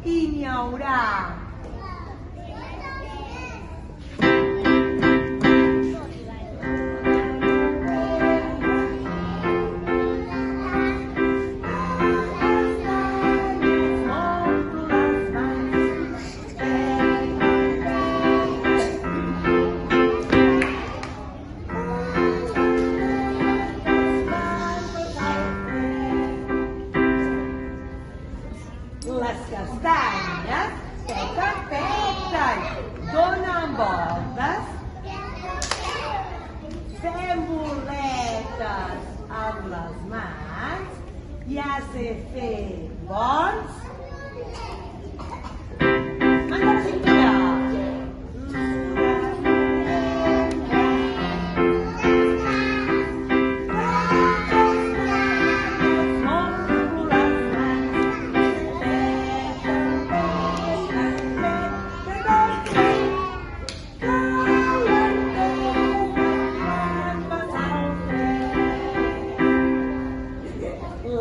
i n'hi haurà. Les castanyes peten, peten, donen voltes, fem boletes amb les mans, ja sé fer bons. Manda la cintura.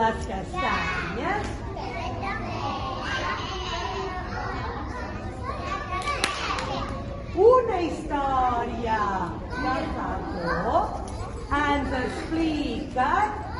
Les castanyes una història de fa por ens expliquen